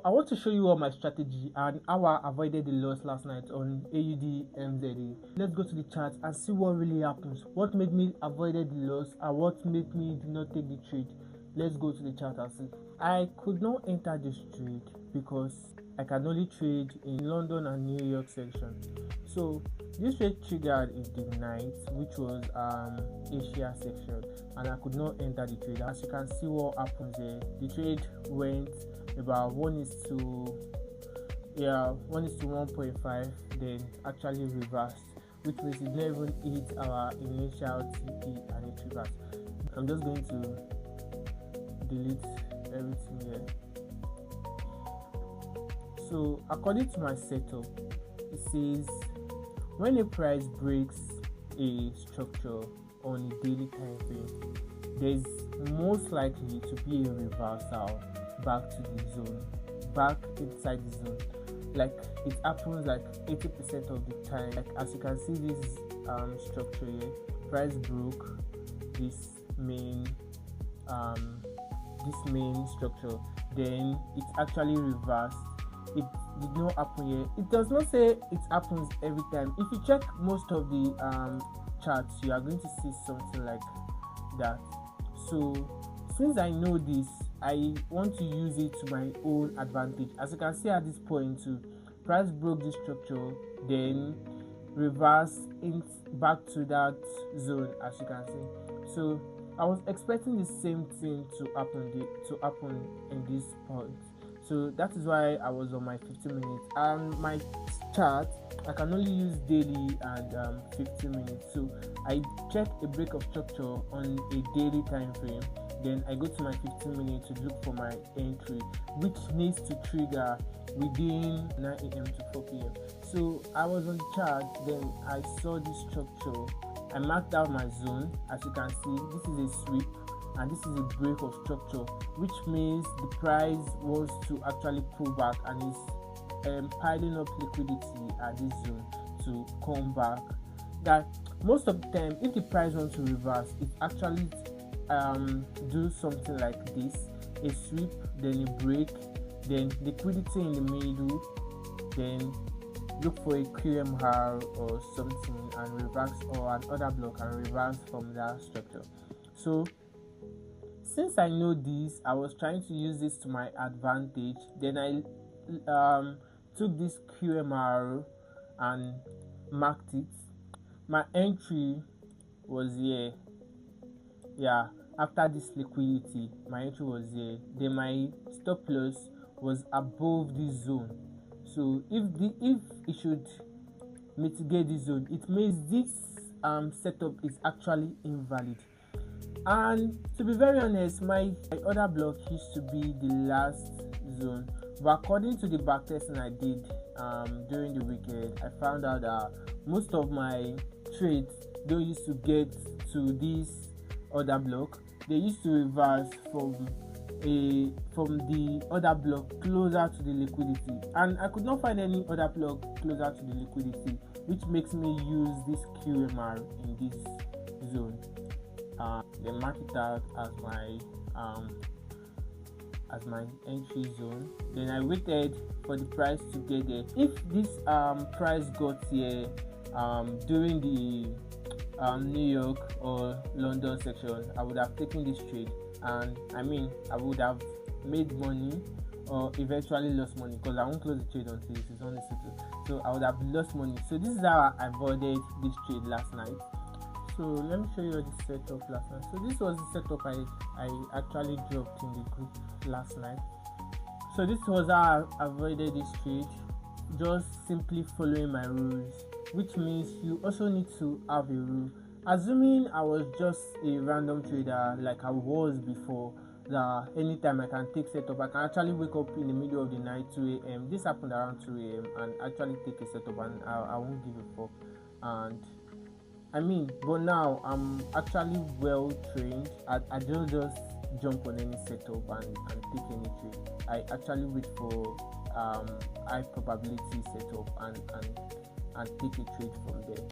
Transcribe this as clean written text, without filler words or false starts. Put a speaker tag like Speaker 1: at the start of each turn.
Speaker 1: I want to show you all my strategy and how I avoided the loss last night on AUD MZA. Let's go to the chart and see what really happens. What made me avoided the loss and what made me do not take the trade. Let's go to the chart and see. I could not enter this trade because I can only trade in London and New York section. So this trade triggered in the night, which was Asia section, and I could not enter the trade. As you can see what happens here, the trade went about 1:1.5, then actually reversed, which means it never hit our initial TP and it reversed. I'm just going to delete everything here. So according to my setup, it says when a price breaks a structure on a daily time frame, there's most likely to be a reversal back to the zone, back inside the zone. Like it happens like 80% of the time. Like as you can see this structure here, price broke this main structure, then it actually reversed. It did not happen here. It does not say it happens every time. If you check most of the charts, you are going to see something like that. So since I know this, I want to use it to my own advantage. As you can see at this point too, price broke this structure, then reverse back to that zone, as you can see. So I was expecting the same thing to happen in this point. So that is why I was on my 15 minutes, and my chart I can only use daily and 15 minutes. So I check a break of structure on a daily time frame, then I go to my 15 minutes to look for my entry, which needs to trigger within 9 a.m. to 4 p.m. So I was on the chart, then I saw this structure. I marked out my zone. As you can see, this is a sweep and this is a break of structure, which means the price wants to actually pull back and is piling up liquidity at this zone to come back. That most of the time, if the price wants to reverse, it actually do something like this: a sweep, then a break, then liquidity in the middle, then look for a QMR or something and reverse, or another block and reverse from that structure. So since I know this, I was trying to use this to my advantage. Then I took this QMR and marked it. My entry was here. Yeah, after this liquidity, my entry was here. Then my stop loss was above this zone. So if it should mitigate this zone, it means this setup is actually invalid. And to be very honest, my other block used to be the last zone, but according to the backtesting I did during the weekend, I found out that most of my trades don't used to get to this other block. They used to reverse from the other block closer to the liquidity, and I could not find any other block closer to the liquidity, which makes me use this QMR in this zone. Then mark it out as my entry zone. Then I waited for the price to get there. If this price got here during the New York or London section, I would have taken this trade, and I would have made money or eventually lost money, because I won't close the trade until it is only settled. So I would have lost money. So this is how I avoided this trade last night. So let me show you the setup last night. So this was the setup I actually dropped in the group last night. So this was how I avoided this trade, just simply following my rules, which means you also need to have a rule. Assuming I was just a random trader like I was before, that anytime I can take setup, I can actually wake up in the middle of the night, 2 a.m. This happened around 2 a.m. and actually take a setup, and I won't give a fuck. And but now I'm actually well trained. I don't just jump on any setup and take any trade. I actually wait for high probability setup and take a trade from there.